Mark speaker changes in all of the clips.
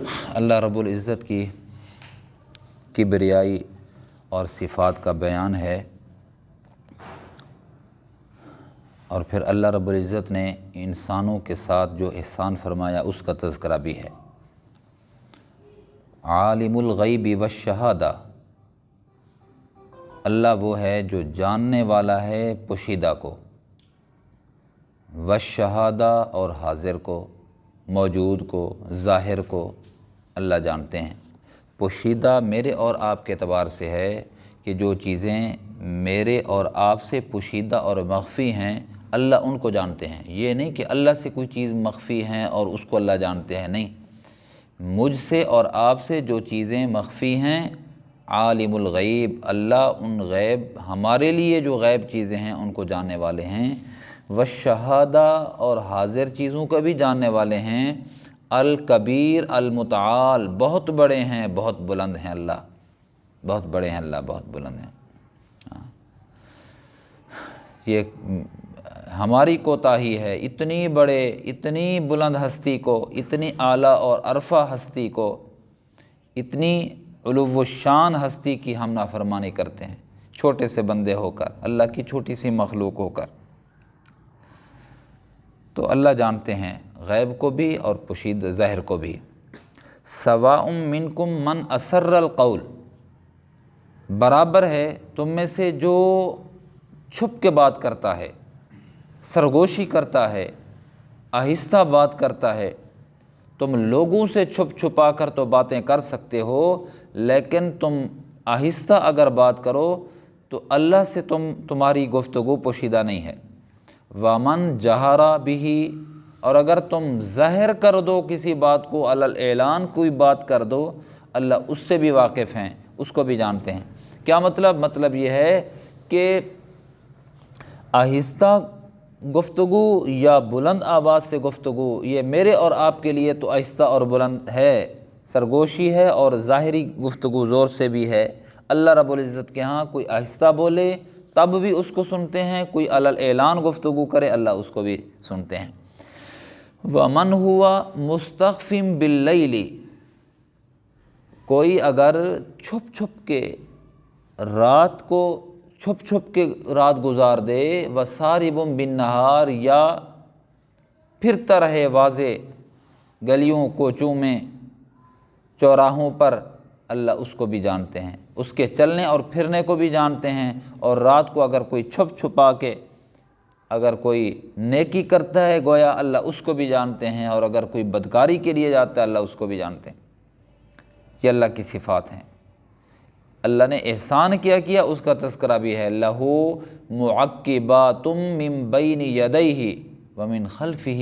Speaker 1: اللہ رب العزت کی کبریائی اور صفات کا بیان ہے، اور پھر اللہ رب العزت نے انسانوں کے ساتھ جو احسان فرمایا اس کا تذکرہ بھی ہے۔ عالم الغیب والشہادہ، اللہ وہ ہے جو جاننے والا ہے پوشیدہ کو، والشہادہ اور حاضر کو، موجود کو، ظاہر کو اللہ جانتے ہیں۔ پوشیدہ میرے اور آپ کے اعتبار سے ہے کہ جو چیزیں میرے اور آپ سے پوشیدہ اور مخفی ہیں اللہ ان کو جانتے ہیں۔ یہ نہیں کہ اللہ سے کوئی چیز مخفی ہیں اور اس کو اللہ جانتے ہیں، نہیں، مجھ سے اور آپ سے جو چیزیں مخفی ہیں عالم الغیب، اللہ ان غیب ہمارے لیے جو غیب چیزیں ہیں ان کو جاننے والے ہیں، والشہادہ اور حاضر چیزوں کا بھی جاننے والے ہیں، الکبیر المتعال، بہت بڑے ہیں، بہت بلند ہیں اللہ، بہت بڑے ہیں اللہ، بہت بلند ہیں۔ یہ ہماری کوتاہی ہے، اتنی بلند ہستی کو، اتنی اعلیٰ اور عرفہ ہستی کو، اتنی علو الشان ہستی کی ہم نافرمانی کرتے ہیں، چھوٹے سے بندے ہو کر، اللہ کی چھوٹی سی مخلوق ہو کر۔ تو اللہ جانتے ہیں غیب کو بھی اور پوشیدہ ظاہر کو بھی۔ سواء منکم من اسر القول، برابر ہے تم میں سے جو چھپ کے بات کرتا ہے، سرگوشی کرتا ہے، آہستہ بات کرتا ہے۔ تم لوگوں سے چھپ چھپا کر تو باتیں کر سکتے ہو، لیکن تم آہستہ اگر بات کرو تو اللہ سے تمہاری گفتگو پوشیدہ نہیں ہے۔ وَمَن جَهَرَ بِهِ، اور اگر تم ظاہر کر دو کسی بات کو، علی الاعلان کوئی بات کر دو، اللہ اس سے بھی واقف ہیں، اس کو بھی جانتے ہیں۔ کیا مطلب؟ مطلب یہ ہے کہ آہستہ گفتگو یا بلند آواز سے گفتگو، یہ میرے اور آپ کے لیے تو آہستہ اور بلند ہے، سرگوشی ہے، اور ظاہری گفتگو زور سے بھی ہے۔ اللہ رب العزت کے ہاں کوئی آہستہ بولے تب بھی اس کو سنتے ہیں، کوئی علی الاعلان گفتگو کرے اللہ اس کو بھی سنتے ہیں۔ وَمَنْ هُوَ مُسْتَخْفٍ بِاللَّيْلِ، کوئی اگر چھپ کے رات کو چھپ کے رات گزار دے، وَسَارِبٌ بِالنَّهَارِ، یا پھرتا رہے واضح گلیوں کوچوں میں، چوراہوں پر، اللہ اس کو بھی جانتے ہیں، اس کے چلنے اور پھرنے کو بھی جانتے ہیں۔ اور رات کو اگر کوئی چھپا کے اگر کوئی نیکی کرتا ہے گویا اللہ اس کو بھی جانتے ہیں، اور اگر کوئی بدکاری کے لیے جاتا ہے اللہ اس کو بھی جانتے ہیں۔ یہ اللہ کی صفات ہیں۔ اللہ نے احسان کیا اس کا تذکرہ بھی ہے۔ لَهُ مُعَقِّبَاتٌ مِّن بَيْنِ يَدَيْهِ وَمِن خَلْفِهِ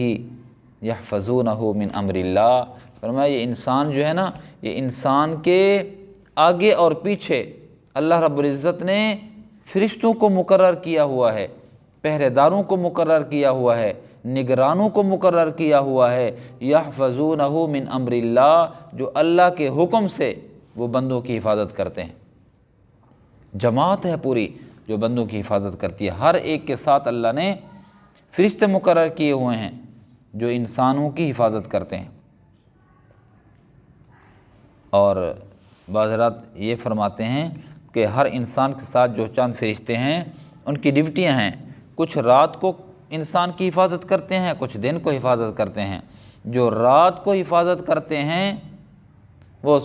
Speaker 1: يَحْفَظُونَهُ مِنْ أَمْرِ اللَّهِ۔ فرمایا یہ انسان جو ہے نا، یہ انسان کے آگے اور پیچھے اللہ رب العزت نے فرشتوں کو مقرر کیا ہوا ہے، پہرے داروں کو مقرر کیا ہوا ہے، نگرانوں کو مقرر کیا ہوا ہے، یحفظونہ من امر اللہ، جو اللہ کے حکم سے وہ بندوں کی حفاظت کرتے ہیں۔ جماعت ہے پوری جو بندوں کی حفاظت کرتی ہے، ہر ایک کے ساتھ اللہ نے فرشتے مقرر کیے ہوئے ہیں جو انسانوں کی حفاظت کرتے ہیں۔ اور بعض حضرات یہ فرماتے ہیں کہ ہر انسان کے ساتھ جو چند فرشتے ہیں ان کی ڈیوٹیاں ہیں، کچھ رات کو انسان کی حفاظت کرتے ہیں، کچھ دن کو حفاظت کرتے ہیں۔ جو رات کو حفاظت کرتے ہیں وہ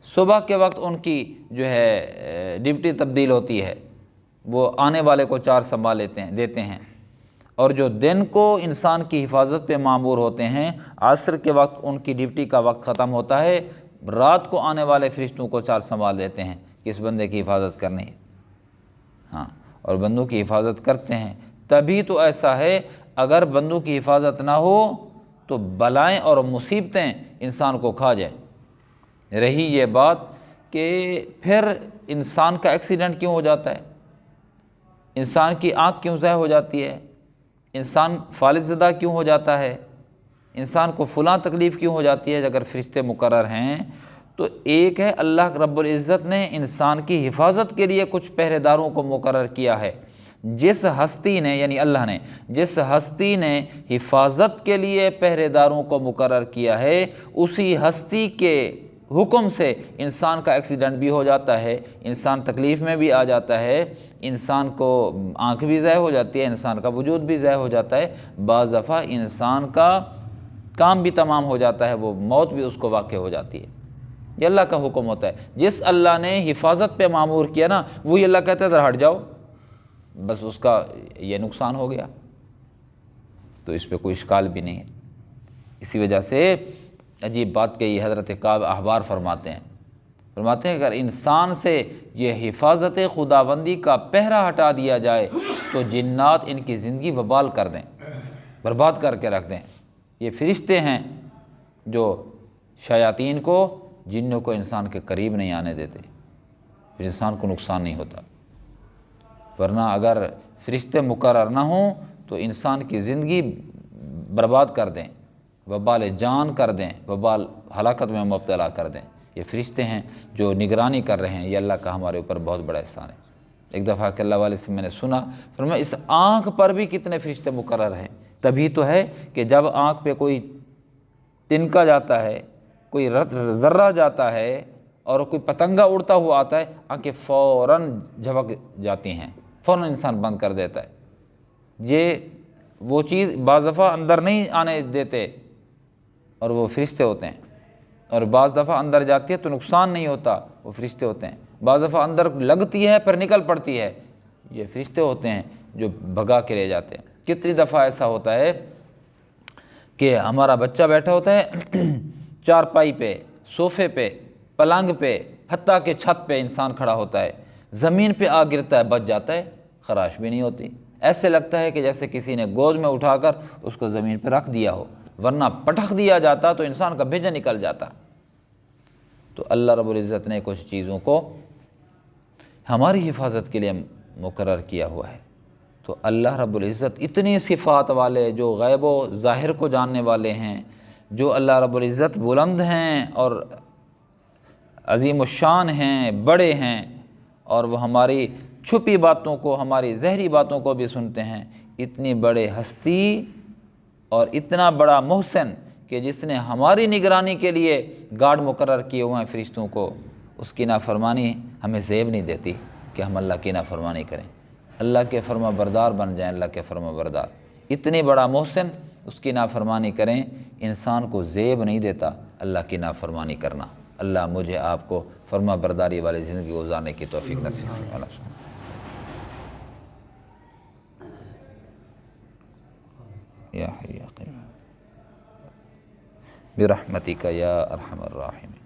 Speaker 1: صبح کے وقت ان کی جو ہے ڈیوٹی تبدیل ہوتی ہے، وہ آنے والے کو چار سنبھال دیتے ہیں۔ اور جو دن کو انسان کی حفاظت پہ مامور ہوتے ہیں، عصر کے وقت ان کی ڈیوٹی کا وقت ختم ہوتا ہے، رات کو آنے والے فرشتوں کو چار سنبھال دیتے ہیں کہ اس بندے کی حفاظت کرنی ہے۔ ہاں، اور بندوں کی حفاظت کرتے ہیں۔ تبھی تو ایسا ہے، اگر بندوں کی حفاظت نہ ہو تو بلائیں اور مصیبتیں انسان کو کھا جائیں۔ رہی یہ بات کہ پھر انسان کا ایکسیڈنٹ کیوں ہو جاتا ہے، انسان کی آنکھ کیوں ضائع ہو جاتی ہے، انسان فالج زدہ کیوں ہو جاتا ہے، انسان کو فلاں تکلیف کیوں ہو جاتی ہے، اگر فرشتے مقرر ہیں تو ایک ہے اللہ رب العزت نے انسان کی حفاظت کے لیے کچھ پہرے داروں کو مقرر کیا ہے، جس ہستی نے یعنی اللہ نے جس ہستی نے حفاظت کے لیے پہرے داروں کو مقرر کیا ہے، اسی ہستی کے حکم سے انسان کا ایکسیڈنٹ بھی ہو جاتا ہے، انسان تکلیف میں بھی آ جاتا ہے، انسان کو آنکھ بھی ضائع ہو جاتی ہے، انسان کا وجود بھی ضائع ہو جاتا ہے، بعض دفعہ انسان کا کام بھی تمام ہو جاتا ہے، وہ موت بھی اس کو واقع ہو جاتی ہے۔ یہ اللہ کا حکم ہوتا ہے۔ جس اللہ نے حفاظت پہ معمور کیا نا، وہی اللہ کہتا ہے ذرا ہٹ جاؤ، بس اس کا یہ نقصان ہو گیا، تو اس پہ کوئی اشکال بھی نہیں ہے۔ اسی وجہ سے عجیب بات کہی حضرت کعب احبار فرماتے ہیں کہ اگر انسان سے یہ حفاظت خداوندی کا پہرا ہٹا دیا جائے تو جنات ان کی زندگی وبال کر دیں، برباد کر کے رکھ دیں۔ یہ فرشتے ہیں جو شیاطین کو، جنوں کو انسان کے قریب نہیں آنے دیتے، پھر انسان کو نقصان نہیں ہوتا۔ ورنہ اگر فرشتے مقرر نہ ہوں تو انسان کی زندگی برباد کر دیں، وبال جان کر دیں، وبال ہلاکت میں مبتلا کر دیں۔ یہ فرشتے ہیں جو نگرانی کر رہے ہیں، یہ اللہ کا ہمارے اوپر بہت بڑا احسان ہے۔ ایک دفعہ کہ اللہ والے سے میں نے سنا، فرمایا اس آنکھ پر بھی کتنے فرشتے مقرر ہیں۔ تبھی تو ہے کہ جب آنکھ پہ کوئی تنکا جاتا ہے، کوئی ذرہ جاتا ہے اور کوئی پتنگا اڑتا ہوا آتا ہے، آنکھیں فوراً جھپک جاتی ہیں، فوراً انسان بند کر دیتا ہے۔ یہ وہ چیز بعض دفعہ اندر نہیں آنے دیتے اور وہ فرشتے ہوتے ہیں، اور بعض دفعہ اندر جاتی ہے تو نقصان نہیں ہوتا، وہ فرشتے ہوتے ہیں۔ بعض دفعہ اندر لگتی ہے پھر نکل پڑتی ہے، یہ فرشتے ہوتے ہیں جو بھگا کے لے جاتے ہیں۔ کتنی دفعہ ایسا ہوتا ہے کہ ہمارا بچہ بیٹھا ہوتا ہے چارپائی پہ، صوفے پہ، پلنگ پہ، حتیٰ کہ چھت پہ انسان کھڑا ہوتا ہے، زمین پہ آ گرتا ہے، بچ جاتا ہے، خراش بھی نہیں ہوتی، ایسے لگتا ہے کہ جیسے کسی نے گود میں اٹھا کر اس کو زمین پہ رکھ دیا ہو، ورنہ پٹخ دیا جاتا تو انسان کا بھیجا نکل جاتا۔ تو اللہ رب العزت نے کچھ چیزوں کو ہماری حفاظت کے لیے مقرر کیا ہوا ہے۔ تو اللہ رب العزت اتنی صفات والے، جو غیب و ظاہر کو جاننے والے ہیں، جو اللہ رب العزت بلند ہیں اور عظیم الشان ہیں، بڑے ہیں، اور وہ ہماری چھپی باتوں کو، ہماری ظاہری باتوں کو بھی سنتے ہیں۔ اتنی بڑے ہستی اور اتنا بڑا محسن کہ جس نے ہماری نگرانی کے لیے گارڈ مقرر کیے ہوئے ہیں فرشتوں کو، اس کی نافرمانی ہمیں زیب نہیں دیتی کہ ہم اللہ کی نافرمانی کریں، اللہ کے فرما بردار بن جائیں، اللہ کے فرما بردار۔ اتنی بڑا محسن، اس کی نافرمانی کریں، انسان کو زیب نہیں دیتا اللہ کی نافرمانی کرنا۔ اللہ مجھے آپ کو فرما برداری والی زندگی گزارنے کی توفیق نصیب فرمائے۔ یا حی یا قیوم برحمتک یا ارحم الراحمین۔